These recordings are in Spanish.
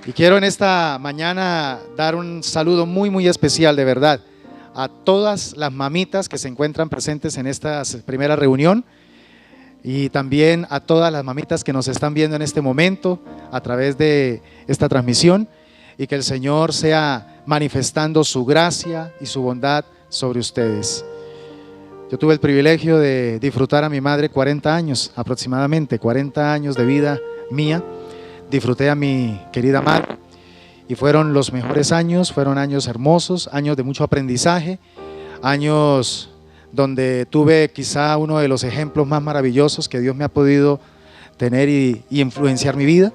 Y quiero en esta mañana dar un saludo muy especial, de verdad, a todas las mamitas que se encuentran presentes en esta primera reunión y también a todas las mamitas que nos están viendo en este momento a través de esta transmisión, y que el Señor sea manifestando su gracia y su bondad sobre ustedes. Yo tuve el privilegio de disfrutar a mi madre 40 años, aproximadamente 40 años de vida mía. Disfruté a mi querida madre y fueron los mejores años, fueron años hermosos, años de mucho aprendizaje, años donde tuve quizá uno de los ejemplos más maravillosos que Dios me ha podido tener y influenciar mi vida.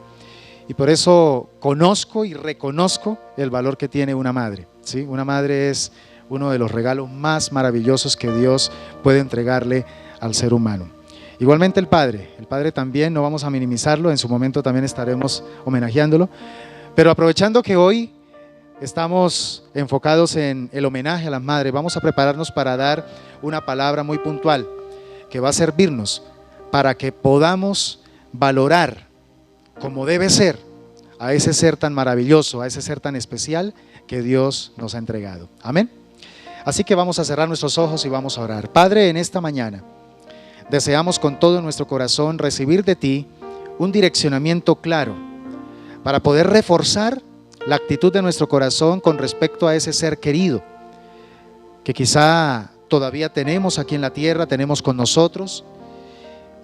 Y por eso conozco y reconozco el valor que tiene una madre, ¿sí? Una madre es uno de los regalos más maravillosos que Dios puede entregarle al ser humano. Igualmente el Padre también, no vamos a minimizarlo, en su momento también estaremos homenajeándolo, pero aprovechando que hoy estamos enfocados en el homenaje a las madres, vamos a prepararnos para dar una palabra muy puntual que va a servirnos para que podamos valorar como debe ser a ese ser tan maravilloso, a ese ser tan especial que Dios nos ha entregado. Amén. Así que vamos a cerrar nuestros ojos y vamos a orar. Padre, en esta mañana deseamos con todo nuestro corazón recibir de ti un direccionamiento claro para poder reforzar la actitud de nuestro corazón con respecto a ese ser querido que quizá todavía tenemos aquí en la tierra, tenemos con nosotros,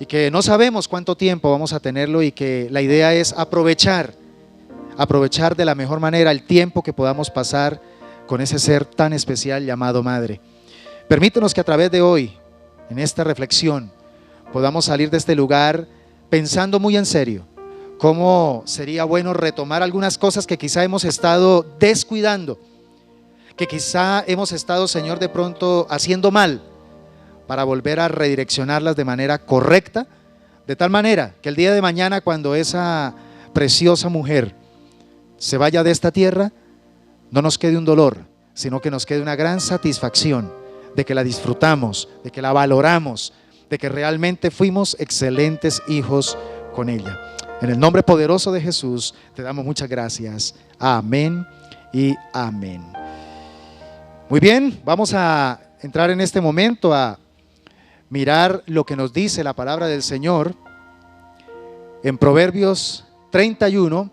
y que no sabemos cuánto tiempo vamos a tenerlo, y que la idea es aprovechar de la mejor manera el tiempo que podamos pasar con ese ser tan especial llamado madre. Permítenos que a través de hoy, en esta reflexión, podamos salir de este lugar pensando muy en serio cómo sería bueno retomar algunas cosas que quizá hemos estado descuidando, que quizá hemos estado, Señor, de pronto haciendo mal, para volver a redireccionarlas de manera correcta, de tal manera que el día de mañana, cuando esa preciosa mujer se vaya de esta tierra, no nos quede un dolor, sino que nos quede una gran satisfacción de que la disfrutamos, de que la valoramos, de que realmente fuimos excelentes hijos con ella. En el nombre poderoso de Jesús te damos muchas gracias. Amén y amén. Muy bien, vamos a entrar en este momento a mirar lo que nos dice la palabra del Señor en Proverbios 31,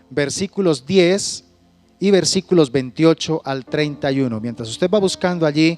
versículos 10 y versículos 28 al 31. Mientras usted va buscando allí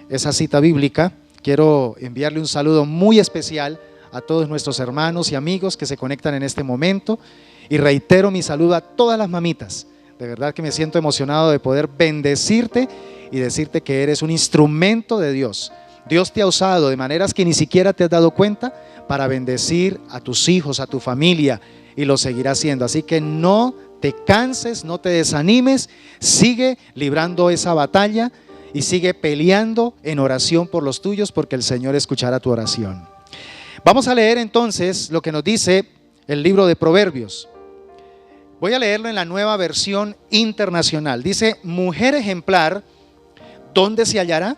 esa cita bíblica, quiero enviarle un saludo muy especial a todos nuestros hermanos y amigos que se conectan en este momento, y reitero mi saludo a todas las mamitas. De verdad que me siento emocionado de poder bendecirte y decirte que eres un instrumento de Dios. Dios te ha usado de maneras que ni siquiera te has dado cuenta para bendecir a tus hijos, a tu familia, y lo seguirá haciendo. Así que no te canses, no te desanimes, sigue librando esa batalla y sigue peleando en oración por los tuyos, porque el Señor escuchará tu oración. Vamos a leer entonces lo que nos dice el libro de Proverbios. Voy a leerlo en la Nueva Versión Internacional. Dice: mujer ejemplar, ¿dónde se hallará?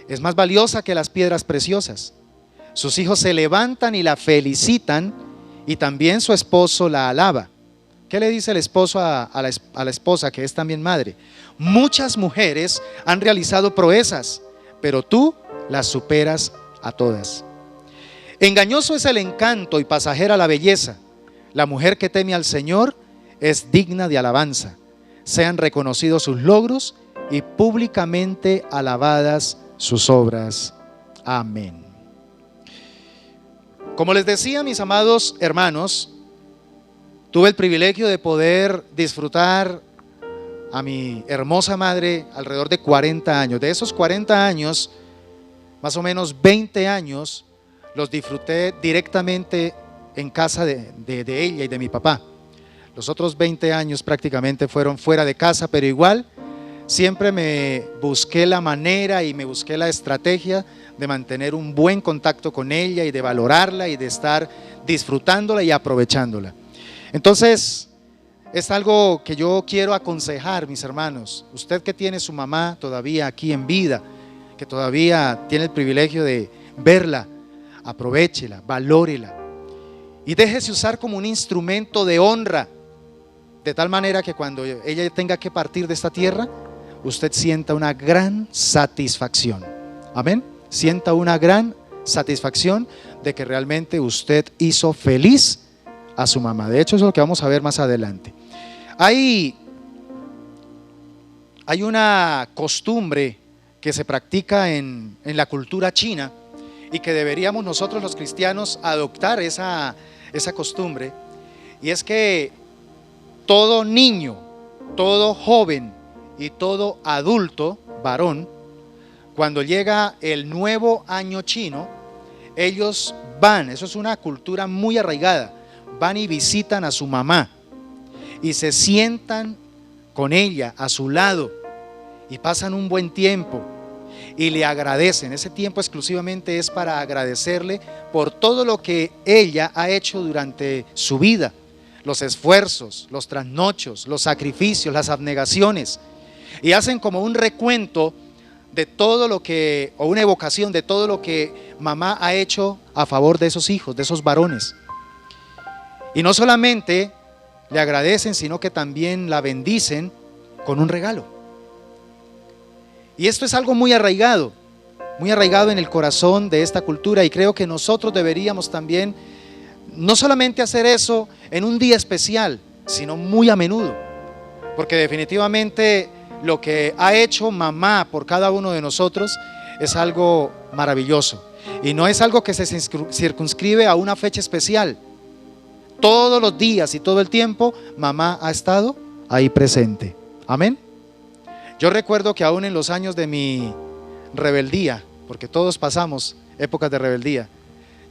Es más valiosa que las piedras preciosas. Sus hijos se levantan y la felicitan, y también su esposo la alaba. ¿Qué le dice el esposo a la esposa, que es también madre? Muchas mujeres han realizado proezas, pero tú las superas a todas. Engañoso es el encanto y pasajera la belleza. La mujer que teme al Señor es digna de alabanza. Sean reconocidos sus logros y públicamente alabadas sus obras. Amén. Como les decía, mis amados hermanos, tuve el privilegio de poder disfrutar a mi hermosa madre alrededor de 40 años. De esos 40 años, más o menos 20 años los disfruté directamente en casa de ella y de mi papá. Los otros 20 años prácticamente fueron fuera de casa, pero igual siempre me busqué la manera y me busqué la estrategia de mantener un buen contacto con ella y de valorarla y de estar disfrutándola y aprovechándola. Entonces, es algo que yo quiero aconsejar, mis hermanos. Usted que tiene su mamá todavía aquí en vida, que todavía tiene el privilegio de verla, aprovéchela, valórela y déjese usar como un instrumento de honra de tal manera que cuando ella tenga que partir de esta tierra, usted sienta una gran satisfacción. Amén. Sienta una gran satisfacción de que realmente usted hizo feliz a su mamá. De hecho, eso es lo que vamos a ver más adelante. Hay una costumbre que se practica en la cultura china y que deberíamos nosotros los cristianos adoptar esa costumbre, y es que todo niño, todo joven y todo adulto varón, cuando llega el nuevo año chino, ellos van, eso es una cultura muy arraigada, van y visitan a su mamá y se sientan con ella a su lado y pasan un buen tiempo y le agradecen. Ese tiempo exclusivamente es para agradecerle por todo lo que ella ha hecho durante su vida, los esfuerzos, los trasnochos, los sacrificios, las abnegaciones, y hacen como un recuento de todo lo que, o una evocación de todo lo que mamá ha hecho a favor de esos hijos, de esos varones. Y no solamente le agradecen, sino que también la bendicen con un regalo. Y esto es algo muy arraigado en el corazón de esta cultura, y creo que nosotros deberíamos también no solamente hacer eso en un día especial, sino muy a menudo, porque definitivamente lo que ha hecho mamá por cada uno de nosotros es algo maravilloso, y no es algo que se circunscribe a una fecha especial. Todos los días y todo el tiempo mamá ha estado ahí presente. Amén. Yo recuerdo que aún en los años de mi rebeldía, porque todos pasamos épocas de rebeldía,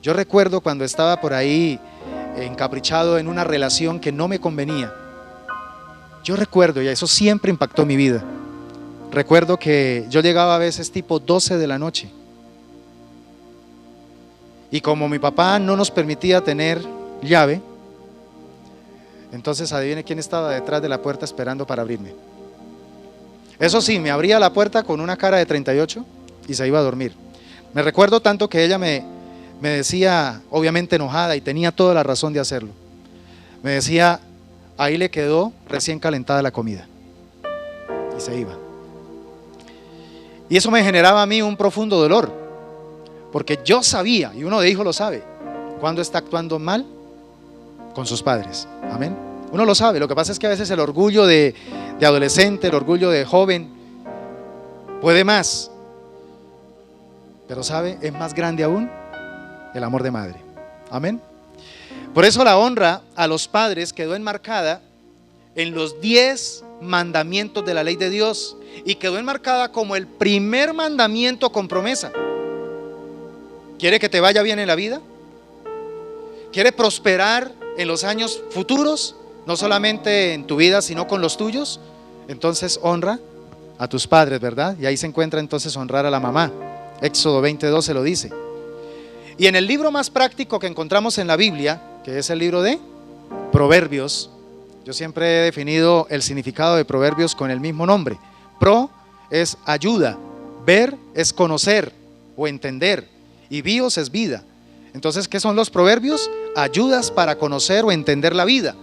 yo recuerdo cuando estaba por ahí encaprichado en una relación que no me convenía. Yo recuerdo, y eso siempre impactó mi vida, recuerdo que yo llegaba a veces tipo 12 de la noche, y como mi papá no nos permitía tener llave, entonces adivine quién estaba detrás de la puerta esperando para abrirme. Eso sí, me abría la puerta con una cara de 38 y se iba a dormir. Me recuerdo tanto que ella me decía, obviamente enojada, y tenía toda la razón de hacerlo, me decía: ahí le quedó recién calentada la comida, y se iba. Y eso me generaba a mí un profundo dolor, porque yo sabía, y uno de hijo lo sabe, cuando está actuando mal con sus padres. Amén. Uno lo sabe. Lo que pasa es que a veces el orgullo de adolescente, el orgullo de joven puede más, pero sabe, es más grande aún el amor de madre. Amén. Por eso la honra a los padres quedó enmarcada en los 10 mandamientos de la ley de Dios, y quedó enmarcada como el primer mandamiento con promesa. ¿Quiere que te vaya bien en la vida? ¿Quiere prosperar en los años futuros? No solamente en tu vida, sino con los tuyos. Entonces honra a tus padres, ¿verdad? Y ahí se encuentra entonces honrar a la mamá. Éxodo 20:12 lo dice. Y en el libro más práctico que encontramos en la Biblia, que es el libro de Proverbios, yo siempre he definido el significado de Proverbios con el mismo nombre. Pro es ayuda, ver es conocer o entender, y bios es vida. Entonces, ¿qué son los proverbios? Ayudas para conocer o entender la vida.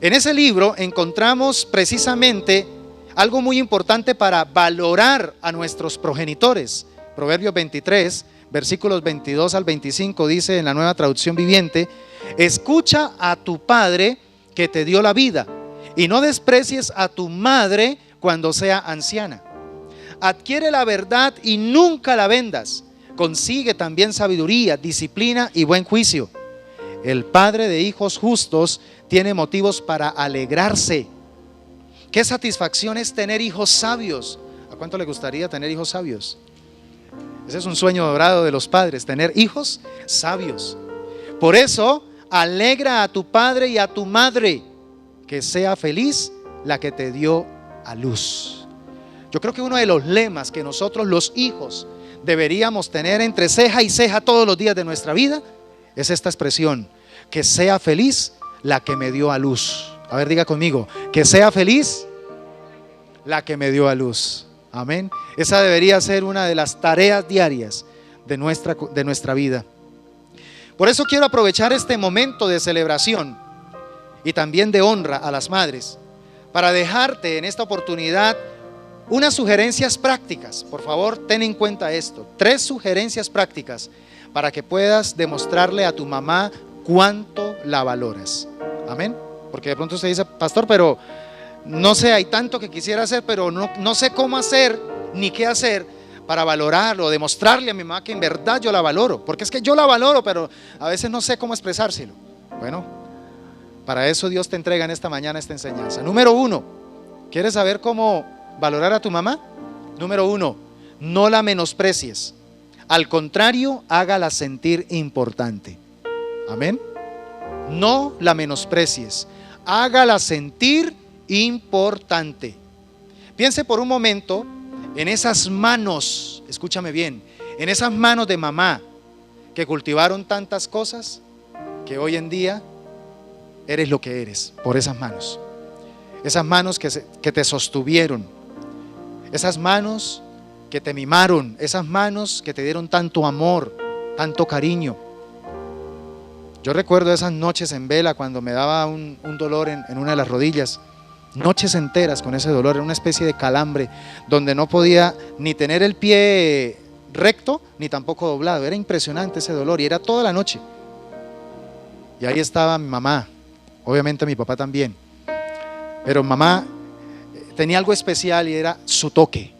En ese libro encontramos precisamente algo muy importante para valorar a nuestros progenitores. Proverbios 23, versículos 22 al 25 dice en la Nueva Traducción Viviente: escucha a tu padre que te dio la vida, y no desprecies a tu madre cuando sea anciana. Adquiere la verdad y nunca la vendas. Consigue también sabiduría, disciplina y buen juicio. El padre de hijos justos tiene motivos para alegrarse. Qué satisfacción es tener hijos sabios. ¿A cuánto le gustaría tener hijos sabios? Ese es un sueño dorado de los padres, tener hijos sabios. Por eso, alegra a tu padre y a tu madre, que sea feliz la que te dio a luz. Yo creo que uno de los lemas que nosotros los hijos deberíamos tener entre ceja y ceja todos los días de nuestra vida es esta expresión: que sea feliz la que me dio a luz. A ver, diga conmigo: que sea feliz la que me dio a luz. Amén. Esa debería ser una de las tareas diarias de nuestra vida. Por eso quiero aprovechar este momento de celebración y también de honra a las madres, para dejarte en esta oportunidad unas sugerencias prácticas. Por favor, ten en cuenta esto, 3 sugerencias prácticas para que puedas demostrarle a tu mamá cuánto la valoras. Amén. Porque de pronto usted dice, pastor, pero no sé, hay tanto que quisiera hacer, pero no sé cómo hacer ni qué hacer para valorarlo, demostrarle a mi mamá que en verdad yo la valoro. Porque es que yo la valoro, pero a veces no sé cómo expresárselo. Bueno, para eso Dios te entrega en esta mañana esta enseñanza. Número 1, ¿quieres saber cómo valorar a tu mamá? Número 1, no la menosprecies. Al contrario, hágala sentir importante. Amén. No la menosprecies, hágala sentir importante. Piense por un momento en esas manos, escúchame bien, en esas manos de mamá que cultivaron tantas cosas que hoy en día eres lo que eres por esas manos. Esas manos que te sostuvieron, esas manos que te mimaron, esas manos que te dieron tanto amor, tanto cariño. Yo recuerdo esas noches en vela cuando me daba un dolor en una de las rodillas, noches enteras con ese dolor, era una especie de calambre donde no podía ni tener el pie recto ni tampoco doblado, era impresionante ese dolor y era toda la noche. Y ahí estaba mi mamá, obviamente mi papá también, pero mamá tenía algo especial y era su toque.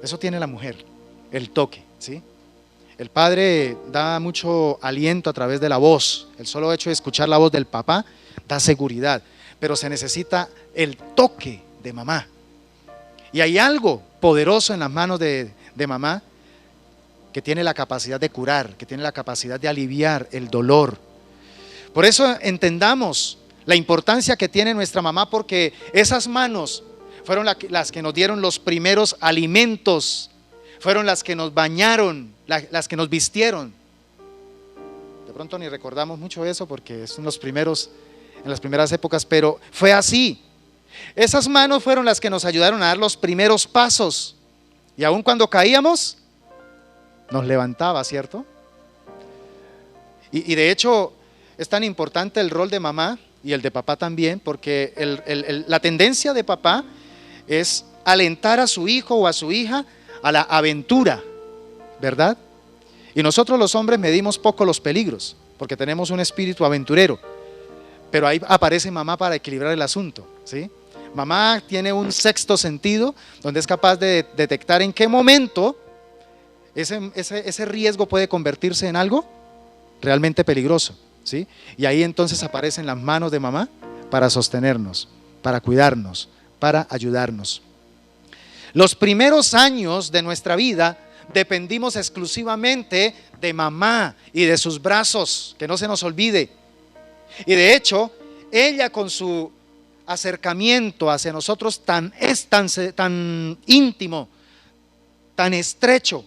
Eso tiene la mujer, el toque, ¿sí? El padre da mucho aliento a través de la voz. El solo hecho de escuchar la voz del papá da seguridad, pero se necesita el toque de mamá. Y hay algo poderoso en las manos de mamá que tiene la capacidad de curar, que tiene la capacidad de aliviar el dolor. Por eso entendamos la importancia que tiene nuestra mamá, porque esas manos fueron las que nos dieron los primeros alimentos, fueron las que nos bañaron, las que nos vistieron. De pronto ni recordamos mucho eso porque es en las primeras épocas, pero fue así. Esas manos fueron las que nos ayudaron a dar los primeros pasos, y aun cuando caíamos nos levantaba, ¿cierto? Y de hecho es tan importante el rol de mamá y el de papá también, porque la tendencia de papá es alentar a su hijo o a su hija a la aventura, ¿verdad? Y nosotros los hombres medimos poco los peligros porque tenemos un espíritu aventurero, pero ahí aparece mamá para equilibrar el asunto, ¿sí? Mamá tiene un sexto sentido donde es capaz de detectar en qué momento ese riesgo puede convertirse en algo realmente peligroso, ¿sí? Y ahí entonces aparecen las manos de mamá para sostenernos, para cuidarnos, para ayudarnos. Los primeros años de nuestra vida dependimos exclusivamente de mamá y de sus brazos, que no se nos olvide. Y de hecho, ella con su acercamiento hacia nosotros tan íntimo, tan estrecho,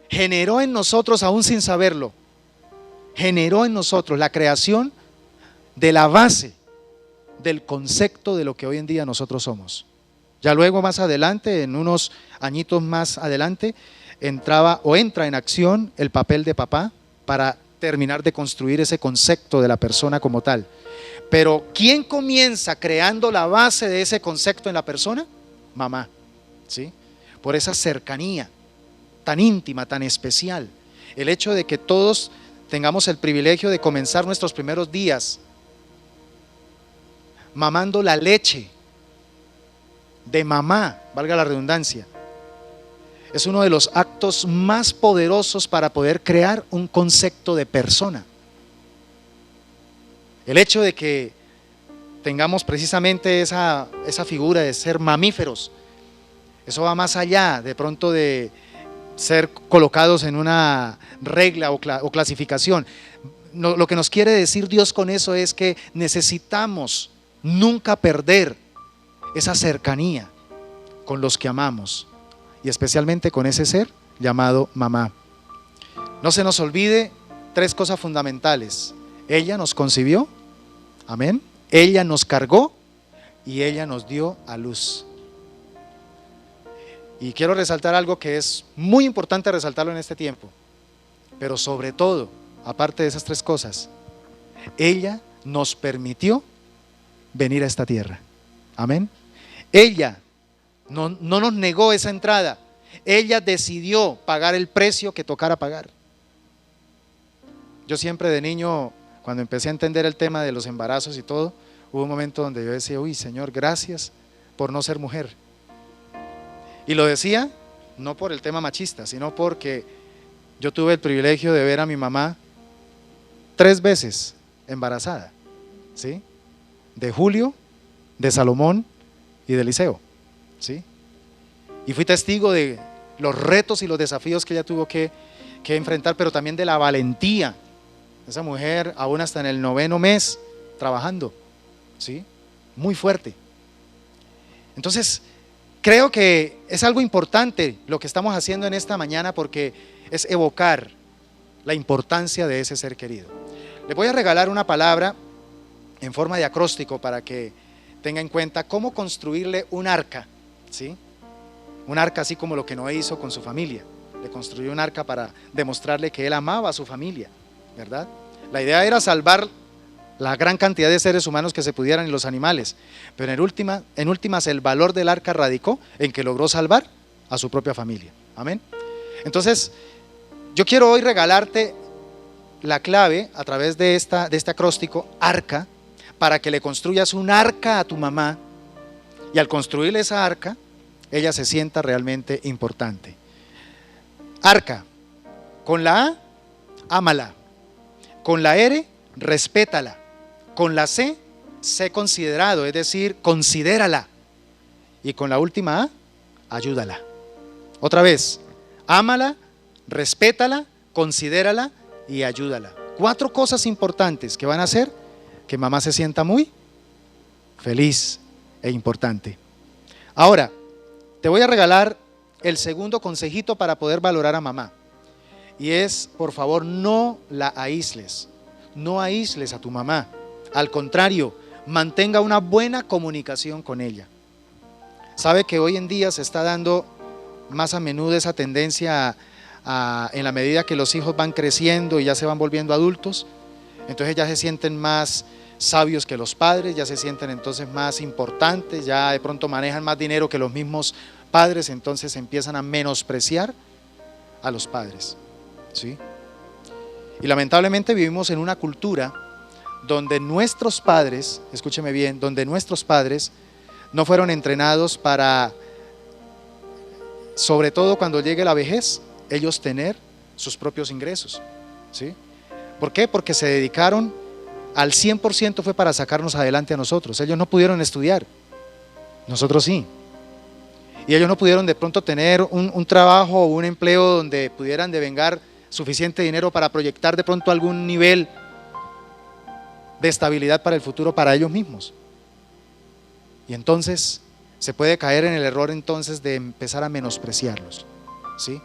generó en nosotros, aún sin saberlo, generó en nosotros la creación de la base del concepto de lo que hoy en día nosotros somos. Ya luego más adelante, en unos añitos más adelante, entra en acción el papel de papá para terminar de construir ese concepto de la persona como tal. Pero ¿quién comienza creando la base de ese concepto en la persona? Mamá, ¿sí? Por esa cercanía tan íntima, tan especial. El hecho de que todos tengamos el privilegio de comenzar nuestros primeros días mamando la leche de mamá, valga la redundancia, es uno de los actos más poderosos para poder crear un concepto de persona. El hecho de que tengamos precisamente esa figura de ser mamíferos, eso va más allá de pronto de ser colocados en una regla o clasificación. Lo que nos quiere decir Dios con eso es que necesitamos nunca perder esa cercanía con los que amamos, y especialmente con ese ser llamado mamá. No se nos olvide 3 cosas fundamentales: ella nos concibió, amén, ella nos cargó y ella nos dio a luz. Y quiero resaltar algo que es muy importante resaltarlo en este tiempo, pero sobre todo, aparte de esas 3 cosas, ella nos permitió venir a esta tierra. Amén. Ella no nos negó esa entrada. Ella decidió pagar el precio que tocara pagar. Yo siempre de niño, cuando empecé a entender el tema de los embarazos y todo, hubo un momento donde yo decía, uy, Señor, gracias por no ser mujer. Y lo decía no por el tema machista, sino porque yo tuve el privilegio de ver a mi mamá 3 veces embarazada, ¿sí? De Julio, de Salomón y de Eliseo, ¿sí? Y fui testigo de los retos y los desafíos que ella tuvo que enfrentar, pero también de la valentía. Esa mujer aún hasta en el 9º mes trabajando, ¿sí? Muy fuerte. Entonces, creo que es algo importante lo que estamos haciendo en esta mañana, porque es evocar la importancia de ese ser querido. Les voy a regalar una palabra en forma de acróstico para que tenga en cuenta cómo construirle un arca, ¿sí? Un arca así como lo que Noé hizo con su familia. Le construyó un arca para demostrarle que él amaba a su familia, ¿verdad? La idea era salvar la gran cantidad de seres humanos que se pudieran y los animales, pero en últimas el valor del arca radicó en que logró salvar a su propia familia. Amén. Entonces, yo quiero hoy regalarte la clave a través de este acróstico, arca, para que le construyas un arca a tu mamá, y al construirle esa arca, ella se sienta realmente importante. Arca, con la A, ámala. Con la R, respétala. Con la C, sé considerado, es decir, considérala. Y con la última A, ayúdala. Otra vez, ámala, respétala, considérala y ayúdala. 4 cosas importantes que van a hacer que mamá se sienta muy feliz e importante. Ahora, te voy a regalar el segundo consejito para poder valorar a mamá. Y es, por favor, no la aísles. No aísles a tu mamá. Al contrario, mantenga una buena comunicación con ella. Sabe que hoy en día se está dando más a menudo esa tendencia en la medida que los hijos van creciendo y ya se van volviendo adultos, entonces ya se sienten más sabios que los padres, ya se sienten entonces más importantes, ya de pronto manejan más dinero que los mismos padres, entonces empiezan a menospreciar a los padres, ¿sí? Y lamentablemente vivimos en una cultura donde nuestros padres, escúcheme bien, donde nuestros padres no fueron entrenados para, sobre todo cuando llegue la vejez, ellos tener sus propios ingresos, ¿sí? ¿Por qué? Porque se dedicaron al 100% fue para sacarnos adelante a nosotros. Ellos no pudieron estudiar, nosotros sí. Y ellos no pudieron de pronto tener un trabajo o un empleo donde pudieran devengar suficiente dinero para proyectar de pronto algún nivel de estabilidad para el futuro para ellos mismos. Y entonces se puede caer en el error entonces de empezar a menospreciarlos, ¿sí?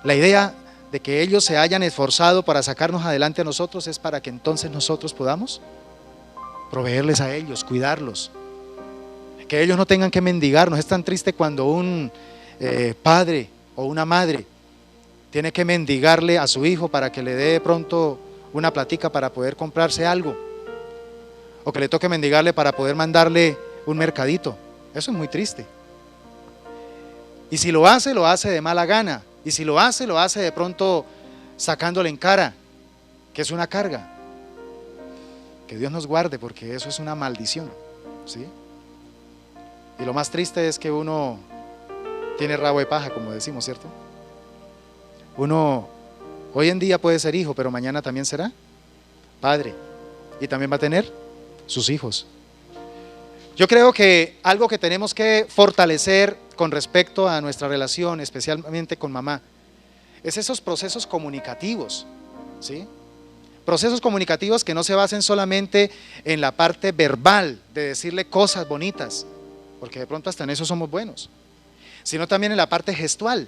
La idea de que ellos se hayan esforzado para sacarnos adelante a nosotros es para que entonces nosotros podamos proveerles a ellos, cuidarlos, que ellos no tengan que mendigarnos. Es tan triste cuando un padre o una madre tiene que mendigarle a su hijo para que le dé de pronto una platica para poder comprarse algo, o que le toque mendigarle para poder mandarle un mercadito. Eso es muy triste. Y si lo hace de mala gana. Y si lo hace de pronto sacándole en cara, que es una carga. Que Dios nos guarde, porque eso es una maldición, ¿sí? Y lo más triste es que uno tiene rabo de paja, como decimos, ¿cierto? Uno hoy en día puede ser hijo, pero mañana también será padre. Y también va a tener sus hijos. Yo creo que algo que tenemos que fortalecer con respecto a nuestra relación, especialmente con mamá, es esos procesos comunicativos, ¿sí? Procesos comunicativos que no se basen solamente en la parte verbal de decirle cosas bonitas, porque de pronto hasta en eso somos buenos, sino también en la parte gestual.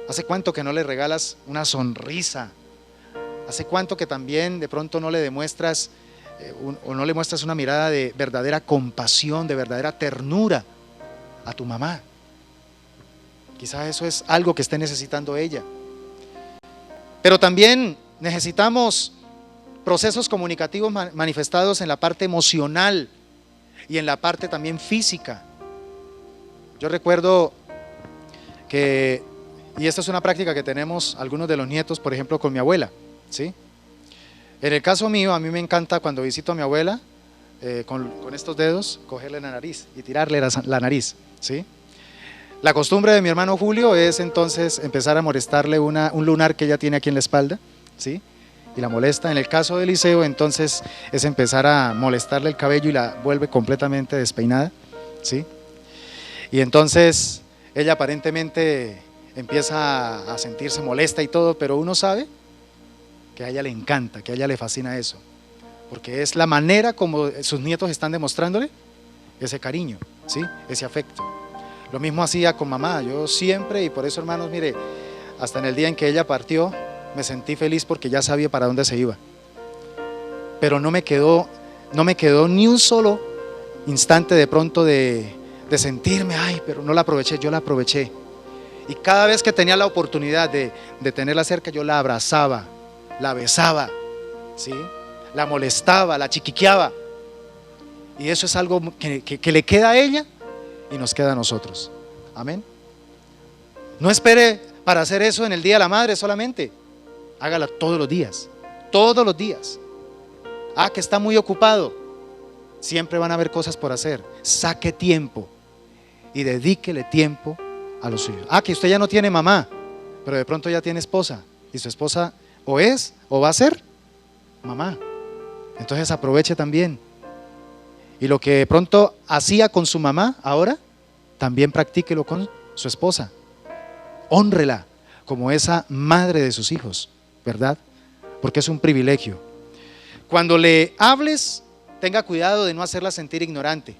¿Hace cuánto que no le regalas una sonrisa? ¿Hace cuánto que también de pronto no le demuestras o no le muestras una mirada de verdadera compasión, de verdadera ternura a tu mamá? Quizás eso es algo que esté necesitando ella. Pero también necesitamos procesos comunicativos manifestados en la parte emocional y en la parte también física. Yo recuerdo que, y esta es una práctica que tenemos algunos de los nietos, por ejemplo, con mi abuela, ¿sí? En el caso mío, a mí me encanta cuando visito a mi abuela, con estos dedos, cogerle la nariz y tirarle la nariz, ¿sí? La costumbre de mi hermano Julio es entonces empezar a molestarle un lunar que ella tiene aquí en la espalda, ¿sí? Y la molesta. En el caso de Eliseo, entonces es empezar a molestarle el cabello y la vuelve completamente despeinada, ¿sí? Y entonces ella aparentemente empieza a sentirse molesta y todo, pero uno sabe que a ella le encanta, que a ella le fascina eso, porque es la manera como sus nietos están demostrándole ese cariño, ¿sí? Ese afecto. Lo mismo hacía con mamá, yo siempre, y por eso, hermanos, mire, hasta en el día en que ella partió, me sentí feliz porque ya sabía para dónde se iba. Pero no me quedó ni un solo instante de pronto de sentirme, ay, pero no la aproveché. Yo la aproveché. Y cada vez que tenía la oportunidad de tenerla cerca, yo la abrazaba, la besaba, ¿sí? La molestaba, la chiquiqueaba. Y eso es algo que le queda a ella y nos queda a nosotros. Amén. No espere para hacer eso en el Día de la Madre solamente. Hágala todos los días. Todos los días. Ah, que está muy ocupado. Siempre van a haber cosas por hacer. Saque tiempo y dedíquele tiempo a los suyos. Ah, que usted ya no tiene mamá, pero de pronto ya tiene esposa. Y su esposa o es o va a ser mamá. Entonces aproveche también. Y lo que de pronto hacía con su mamá, ahora también practíquelo con su esposa. Hónrela como esa madre de sus hijos, ¿verdad? Porque es un privilegio. Cuando le hables, tenga cuidado de no hacerla sentir ignorante,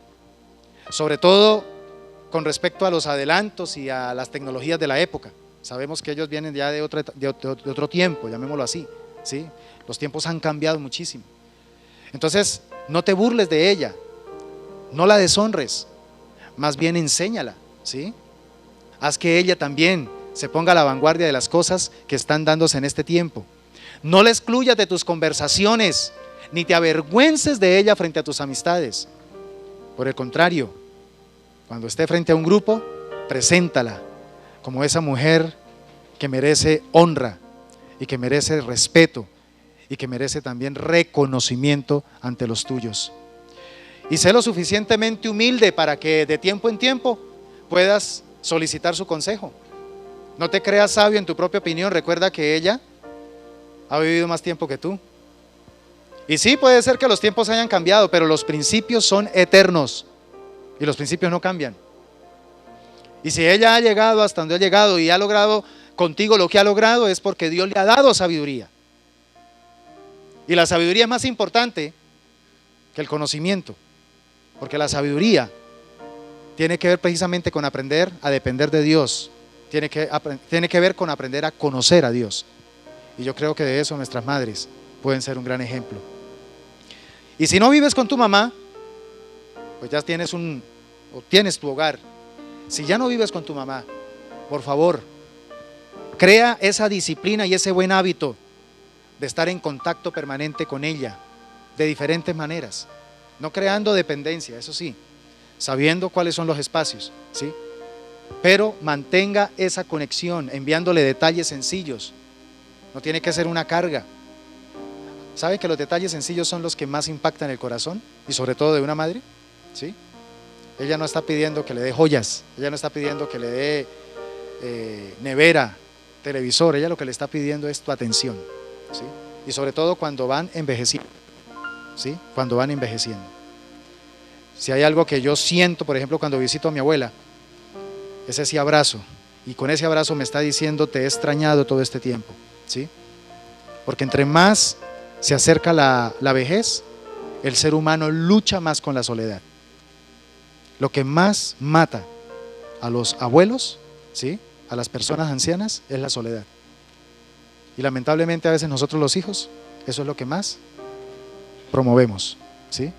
sobre todo con respecto a los adelantos y a las tecnologías de la época. Sabemos que ellos vienen ya de otro tiempo, llamémoslo así, ¿sí? Los tiempos han cambiado muchísimo. Entonces, no te burles de ella, no la deshonres, más bien enséñala, ¿sí? Haz que ella también se ponga a la vanguardia de las cosas que están dándose en este tiempo. No la excluyas de tus conversaciones, ni te avergüences de ella frente a tus amistades. Por el contrario, cuando esté frente a un grupo, preséntala como esa mujer que merece honra y que merece respeto y que merece también reconocimiento ante los tuyos. Y sé lo suficientemente humilde para que de tiempo en tiempo puedas solicitar su consejo. No te creas sabio en tu propia opinión, recuerda que ella ha vivido más tiempo que tú. Y sí, puede ser que los tiempos hayan cambiado, pero los principios son eternos y los principios no cambian. Y si ella ha llegado hasta donde ha llegado y ha logrado contigo lo que ha logrado, es porque Dios le ha dado sabiduría. Y la sabiduría es más importante que el conocimiento, porque la sabiduría tiene que ver precisamente con aprender a depender de Dios, tiene que ver con aprender a conocer a Dios. Y yo creo que de eso nuestras madres pueden ser un gran ejemplo. Y si no vives con tu mamá, pues ya tienes tu hogar. Si ya no vives con tu mamá, por favor, crea esa disciplina y ese buen hábito de estar en contacto permanente con ella, de diferentes maneras, no creando dependencia, eso sí, sabiendo cuáles son los espacios, ¿sí? Pero mantenga esa conexión, enviándole detalles sencillos. No tiene que ser una carga. ¿Sabe que los detalles sencillos son los que más impactan el corazón? Y sobre todo de una madre, ¿sí? Ella no está pidiendo que le dé joyas, ella no está pidiendo que le dé nevera, televisor, ella lo que le está pidiendo es tu atención, ¿sí? Y sobre todo cuando van envejeciendo, ¿sí? Cuando van envejeciendo. Si hay algo que yo siento, por ejemplo, cuando visito a mi abuela, es ese abrazo, y con ese abrazo me está diciendo: te he extrañado todo este tiempo, ¿sí? Porque entre más se acerca la vejez, el ser humano lucha más con la soledad. Lo que más mata a los abuelos, ¿sí?, a las personas ancianas, es la soledad. Y lamentablemente a veces nosotros los hijos, eso es lo que más promovemos, ¿sí?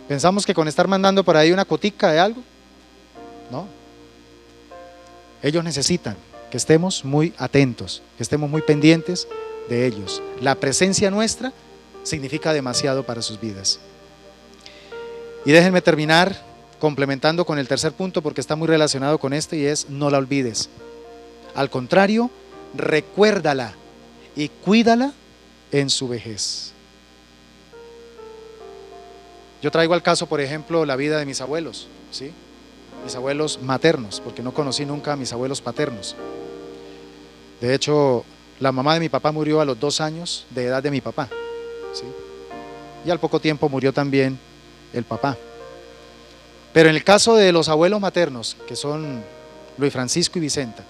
Pensamos que con estar mandando por ahí una cotica de algo, no. Ellos necesitan que estemos muy atentos, que estemos muy pendientes de ellos. La presencia nuestra significa demasiado para sus vidas. Y déjenme terminar complementando con el tercer punto, porque está muy relacionado con este, y es: no la olvides. Al contrario, recuérdala y cuídala en su vejez. Yo traigo al caso, por ejemplo, la vida de mis abuelos, ¿sí? Mis abuelos maternos, porque no conocí nunca a mis abuelos paternos. De hecho, la mamá de mi papá murió a los 2 años de edad de mi papá, ¿sí? Y al poco tiempo murió también el papá. Pero en el caso de los abuelos maternos, que son Luis Francisco y Vicenta,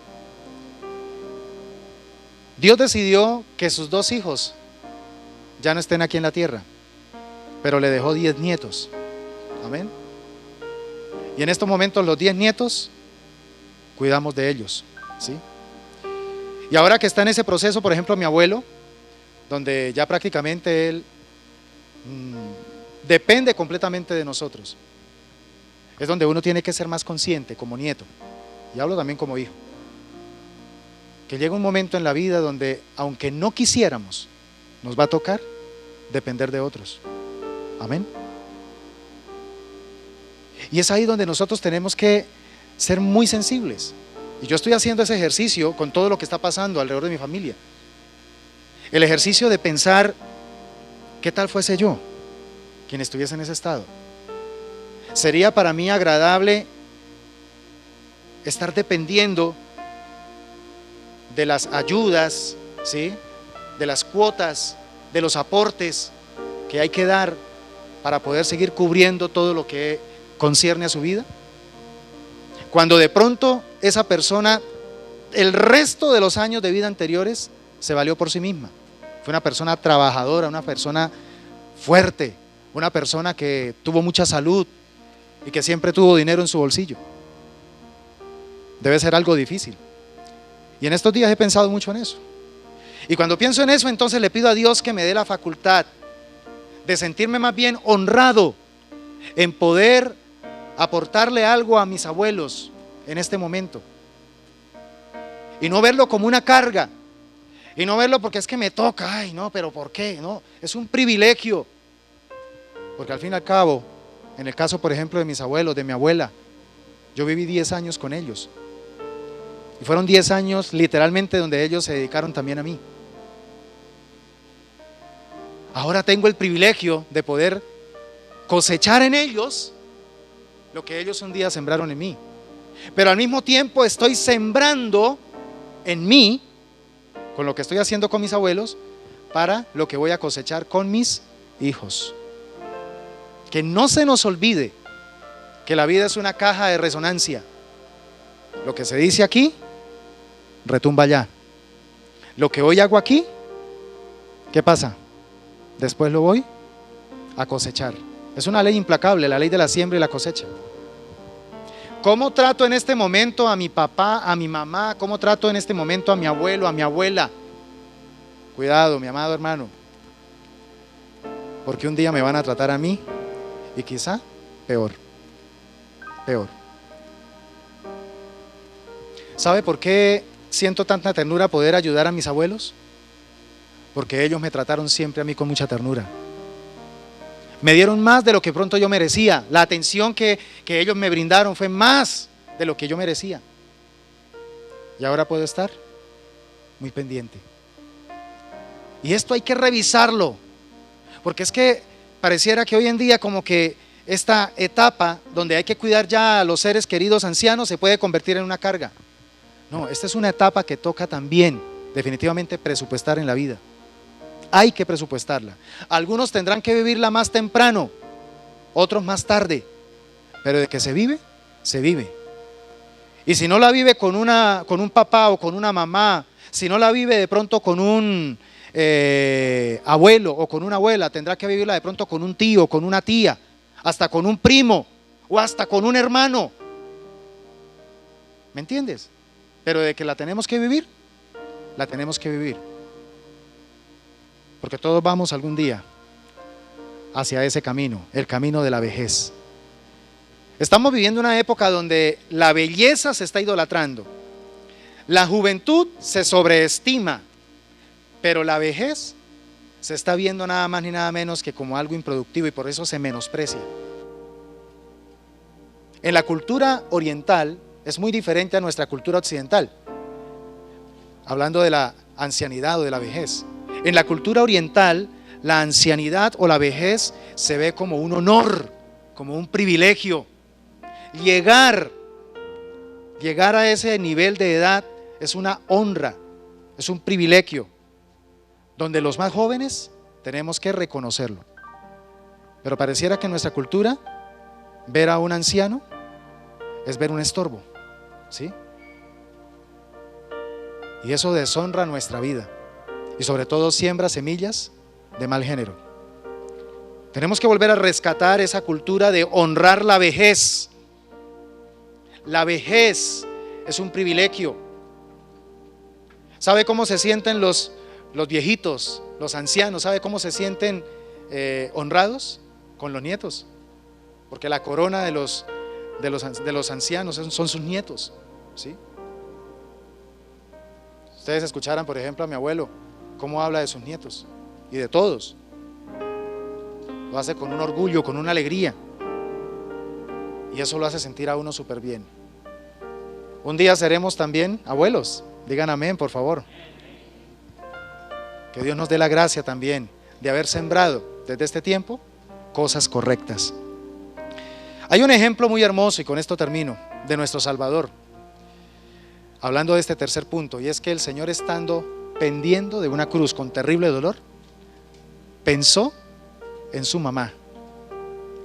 Dios decidió que sus 2 hijos ya no estén aquí en la tierra, pero le dejó 10 nietos. Amén. Y en estos momentos los 10 nietos cuidamos de ellos, ¿sí? Y ahora que está en ese proceso, por ejemplo, mi abuelo, donde ya prácticamente él depende completamente de nosotros, es donde uno tiene que ser más consciente como nieto, y hablo también como hijo, que llega un momento en la vida donde, aunque no quisiéramos, nos va a tocar depender de otros. Amén. Y es ahí donde nosotros tenemos que ser muy sensibles. Y yo estoy haciendo ese ejercicio con todo lo que está pasando alrededor de mi familia. El ejercicio de pensar: ¿qué tal fuese yo quien estuviese en ese estado? ¿Sería para mí agradable estar dependiendo de las ayudas, ¿sí?, de las cuotas, de los aportes que hay que dar para poder seguir cubriendo todo lo que concierne a su vida? Cuando de pronto esa persona, el resto de los años de vida anteriores, se valió por sí misma. Fue una persona trabajadora, una persona fuerte, una persona que tuvo mucha salud y que siempre tuvo dinero en su bolsillo. Debe ser algo difícil. Y en estos días he pensado mucho en eso. Y cuando pienso en eso, entonces le pido a Dios que me dé la facultad de sentirme más bien honrado en poder aportarle algo a mis abuelos en este momento, y no verlo como una carga, y no verlo porque es que me toca, ay no, pero ¿por qué? No, es un privilegio, porque al fin y al cabo, en el caso por ejemplo de mis abuelos, de mi abuela, yo viví 10 años con ellos, y fueron 10 años literalmente donde ellos se dedicaron también a mí. Ahora tengo el privilegio de poder cosechar en ellos lo que ellos un día sembraron en mí, pero al mismo tiempo estoy sembrando en mí, con lo que estoy haciendo con mis abuelos, para lo que voy a cosechar con mis hijos. Que no se nos olvide que la vida es una caja de resonancia. Lo que se dice aquí retumba allá. Lo que hoy hago aquí, ¿qué pasa? Después lo voy a cosechar. Es una ley implacable, la ley de la siembra y la cosecha. ¿Cómo trato en este momento a mi papá, a mi mamá? ¿Cómo trato en este momento a mi abuelo, a mi abuela? Cuidado, mi amado hermano, porque un día me van a tratar a mí y quizá peor. ¿Sabe por qué siento tanta ternura poder ayudar a mis abuelos? Porque ellos me trataron siempre a mí con mucha ternura. Me dieron más de lo que pronto yo merecía. La atención que ellos me brindaron fue más de lo que yo merecía. Y ahora puedo estar muy pendiente. Y esto hay que revisarlo, porque es que pareciera que hoy en día como que esta etapa donde hay que cuidar ya a los seres queridos ancianos se puede convertir en una carga. No, esta es una etapa que toca también definitivamente presupuestar en la vida. Hay que presupuestarla. Algunos tendrán que vivirla más temprano, otros más tarde, pero de que se vive, se vive. Y si no la vive con un papá o con una mamá, si no la vive de pronto con un abuelo o con una abuela, tendrá que vivirla de pronto con un tío, con una tía, hasta con un primo o hasta con un hermano. ¿Me entiendes? Pero de que la tenemos que vivir, la tenemos que vivir. Porque todos vamos algún día hacia ese camino, el camino de la vejez. Estamos viviendo una época donde la belleza se está idolatrando, la juventud se sobreestima, Pero la vejez se está viendo nada más ni nada menos que como algo improductivo y por eso se menosprecia. En la cultura oriental es muy diferente a nuestra cultura occidental, hablando de la ancianidad o de la vejez. En la cultura oriental, la ancianidad o la vejez se ve como un honor, como un privilegio. Llegar a ese nivel de edad es una honra, es un privilegio, donde los más jóvenes tenemos que reconocerlo. Pero pareciera que en nuestra cultura ver a un anciano es ver un estorbo, ¿sí? Y eso deshonra nuestra vida y sobre todo siembra semillas de mal género. Tenemos que volver a rescatar esa cultura de honrar la vejez. La vejez es un privilegio. ¿Sabe cómo se sienten los viejitos, los ancianos? ¿Sabe cómo se sienten honrados? Con los nietos. Porque la corona de los ancianos son sus nietos, ¿sí? Ustedes escucharan, por ejemplo, a mi abuelo, cómo habla de sus nietos y de todos. Lo hace con un orgullo, con una alegría. Y eso lo hace sentir a uno súper bien. Un día seremos también abuelos. Digan amén, por favor. Que Dios nos dé la gracia también de haber sembrado desde este tiempo cosas correctas. Hay un ejemplo muy hermoso, y con esto termino, de nuestro Salvador, hablando de este tercer punto, y es que el Señor, estando pendiendo de una cruz con terrible dolor, pensó en su mamá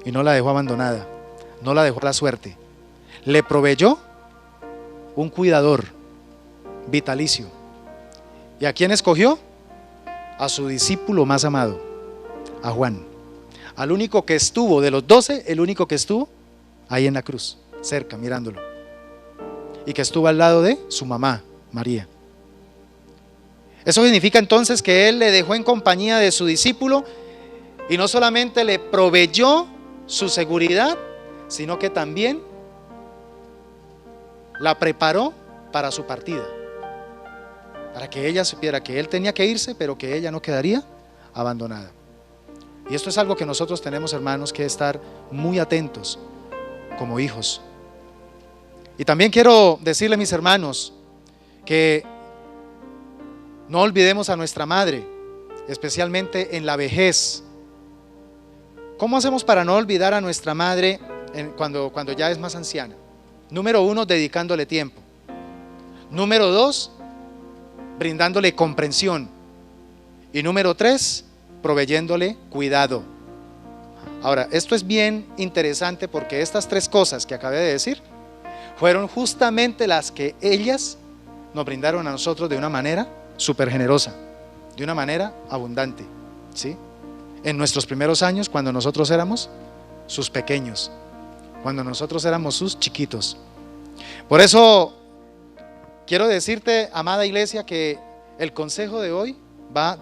y no la dejó abandonada, no la dejó a la suerte. Le proveyó un cuidador vitalicio. ¿Y a quién escogió? A su discípulo más amado, a Juan, al único que estuvo de los 12, el único que estuvo ahí en la cruz, cerca, mirándolo, y que estuvo al lado de su mamá, María. Eso significa entonces que Él le dejó en compañía de su discípulo y no solamente le proveyó su seguridad, sino que también la preparó para su partida, para que ella supiera que Él tenía que irse, pero que ella no quedaría abandonada. Y esto es algo que nosotros tenemos, hermanos, que estar muy atentos como hijos. Y también quiero decirle, mis hermanos, que no olvidemos a nuestra madre, especialmente en la vejez. ¿Cómo hacemos para no olvidar a nuestra madre cuando ya es más anciana? Número 1, dedicándole tiempo. Número 2, brindándole comprensión. Y número 3, proveyéndole cuidado. Ahora, esto es bien interesante porque estas tres cosas que acabé de decir fueron justamente las que ellas nos brindaron a nosotros de una manera súper generosa, de una manera abundante, ¿sí? En nuestros primeros años, cuando nosotros éramos sus pequeños, cuando nosotros éramos sus chiquitos. Por eso quiero decirte, amada iglesia, que el consejo de hoy va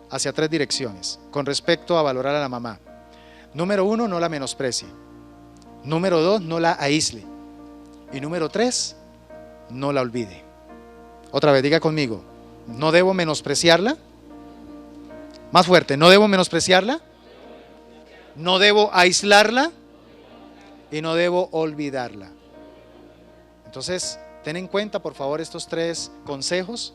hacia 3 direcciones con respecto a valorar a la mamá. Número 1, no la menosprecie. Número 2, no la aísle. Y número 3, no la olvide. Otra vez, diga conmigo: no debo menospreciarla. Más fuerte: no debo menospreciarla, no debo aislarla y no debo olvidarla. Entonces, ten en cuenta, por favor, estos 3 consejos,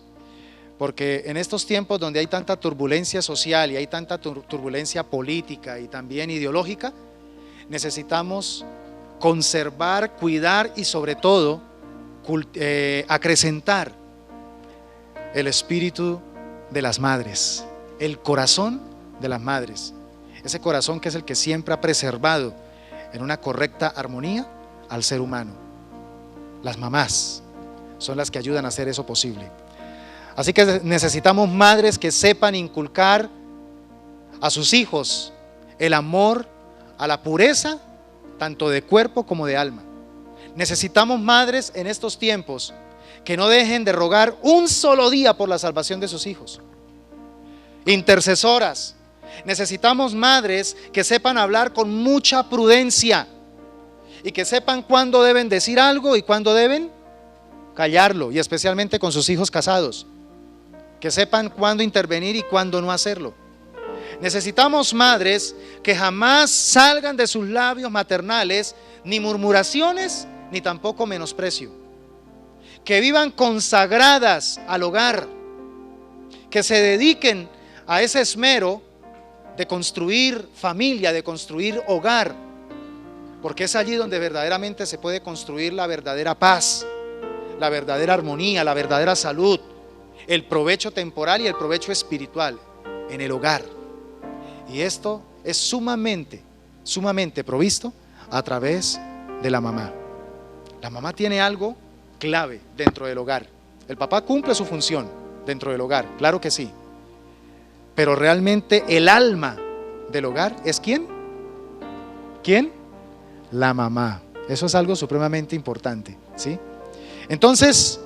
porque en estos tiempos donde hay tanta turbulencia social y hay tanta turbulencia política y también ideológica, necesitamos conservar, cuidar y sobre todo acrecentar el espíritu de las madres, el corazón de las madres, ese corazón que es el que siempre ha preservado en una correcta armonía al ser humano. Las mamás son las que ayudan a hacer eso posible. Así que necesitamos madres que sepan inculcar a sus hijos el amor a la pureza, tanto de cuerpo como de alma. Necesitamos madres en estos tiempos que no dejen de rogar un solo día por la salvación de sus hijos. Intercesoras. Necesitamos madres que sepan hablar con mucha prudencia y que sepan cuándo deben decir algo y cuándo deben callarlo, y especialmente con sus hijos casados. que sepan cuándo intervenir y cuándo no hacerlo. Necesitamos madres que jamás salgan de sus labios maternales ni murmuraciones ni tampoco menosprecio, que vivan consagradas al hogar, que se dediquen a ese esmero de construir familia, de construir hogar, porque es allí donde verdaderamente se puede construir la verdadera paz, la verdadera armonía, la verdadera salud, el provecho temporal y el provecho espiritual en el hogar. Y esto es sumamente provisto a través de la mamá. La mamá tiene algo clave dentro del hogar. El papá cumple su función dentro del hogar, claro que sí. Pero realmente el alma del hogar es ¿quién? ¿Quién? La mamá. Eso es algo supremamente importante, ¿sí? Entonces,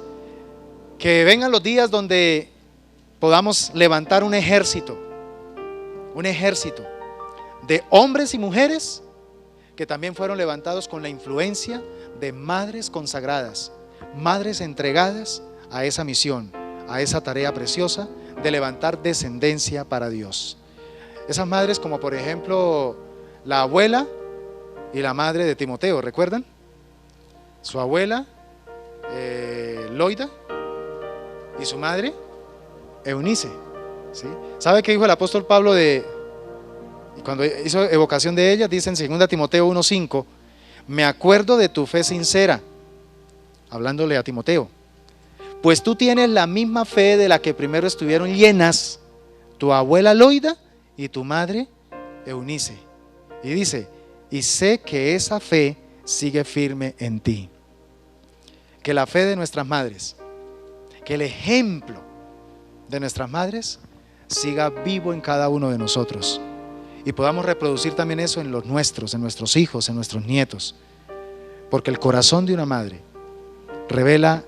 que vengan los días donde podamos levantar un ejército de hombres y mujeres que también fueron levantados con la influencia de madres consagradas, madres entregadas a esa misión, a esa tarea preciosa de levantar descendencia para Dios. Esas madres como por ejemplo la abuela y la madre de Timoteo, ¿recuerdan? Su abuela Loida y su madre Eunice, ¿sí? ¿Sabe qué dijo el apóstol Pablo cuando hizo evocación de ella? Dice en 2 Timoteo 1:5: me acuerdo de tu fe sincera, hablándole a Timoteo, pues tú tienes la misma fe de la que primero estuvieron llenas tu abuela Loida y tu madre Eunice. Y dice, y sé que esa fe sigue firme en ti. Que la fe de nuestras madres, que el ejemplo de nuestras madres siga vivo en cada uno de nosotros y podamos reproducir también eso en los nuestros, en nuestros hijos, en nuestros nietos, porque el corazón de una madre revela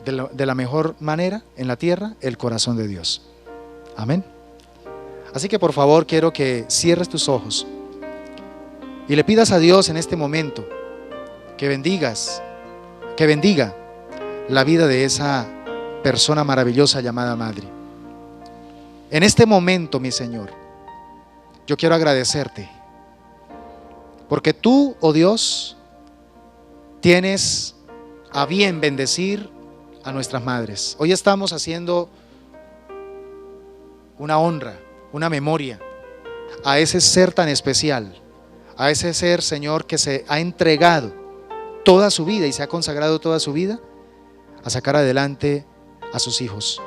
de la mejor manera en la tierra el corazón de Dios. Amén. Así que por favor quiero que cierres tus ojos y le pidas a Dios en este momento que bendiga la vida de esa persona maravillosa llamada madre. En este momento, mi Señor, yo quiero agradecerte porque tú, oh Dios, tienes a bien bendecir a nuestras madres. Hoy estamos haciendo una honra, una memoria a ese ser tan especial, a ese ser, Señor, que se ha entregado toda su vida y se ha consagrado toda su vida a sacar adelante a sus hijos.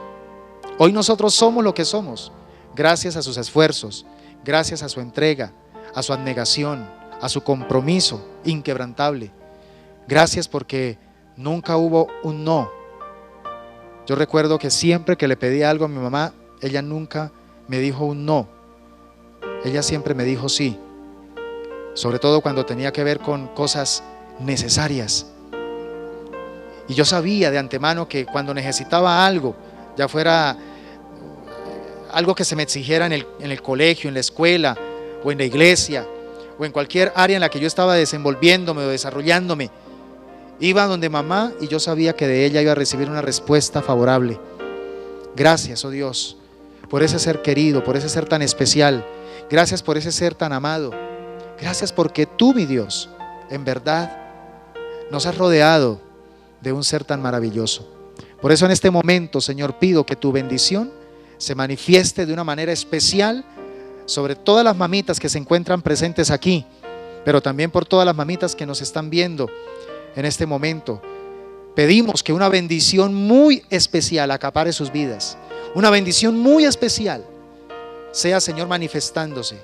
Hoy nosotros somos lo que somos gracias a sus esfuerzos, gracias a su entrega, a su abnegación, a su compromiso inquebrantable. Gracias porque nunca hubo un no. Yo recuerdo que siempre que le pedí algo a mi mamá, ella nunca me dijo un no. Ella siempre me dijo sí, sobre todo cuando tenía que ver con cosas necesarias. Y yo sabía de antemano que cuando necesitaba algo, ya fuera algo que se me exigiera en el colegio, en la escuela o en la iglesia o en cualquier área en la que yo estaba desenvolviéndome o desarrollándome, iba donde mamá y yo sabía que de ella iba a recibir una respuesta favorable. Gracias, oh Dios, por ese ser querido, por ese ser tan especial. Gracias por ese ser tan amado. Gracias porque tú, mi Dios, en verdad nos has rodeado de un ser tan maravilloso. Por eso en este momento, Señor, pido que tu bendición se manifieste de una manera especial sobre todas las mamitas que se encuentran presentes aquí, pero también por todas las mamitas que nos están viendo en este momento. Pedimos que una bendición muy especial acapare sus vidas, una bendición muy especial sea, Señor, manifestándose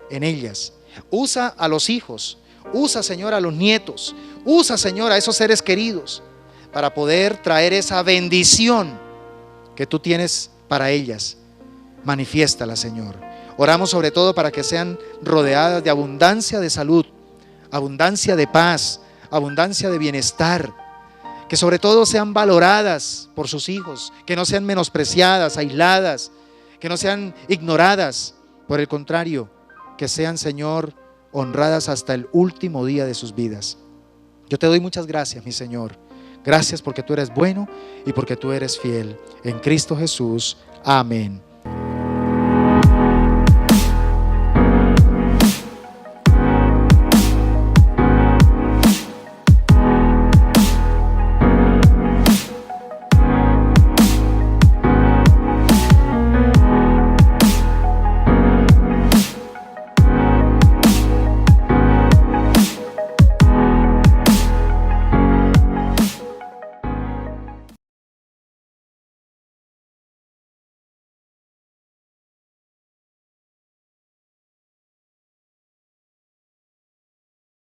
en ellas. Usa a los hijos, usa, Señor, a los nietos, usa, Señor, a esos seres queridos para poder traer esa bendición que tú tienes para ellas. Manifiéstala, Señor. Oramos sobre todo para que sean rodeadas de abundancia de salud, abundancia de paz, abundancia de bienestar, que sobre todo sean valoradas por sus hijos, que no sean menospreciadas, aisladas, que no sean ignoradas, por el contrario, que sean, Señor, honradas hasta el último día de sus vidas. Yo te doy muchas gracias, mi Señor. Gracias porque tú eres bueno y porque tú eres fiel. En Cristo Jesús. Amén.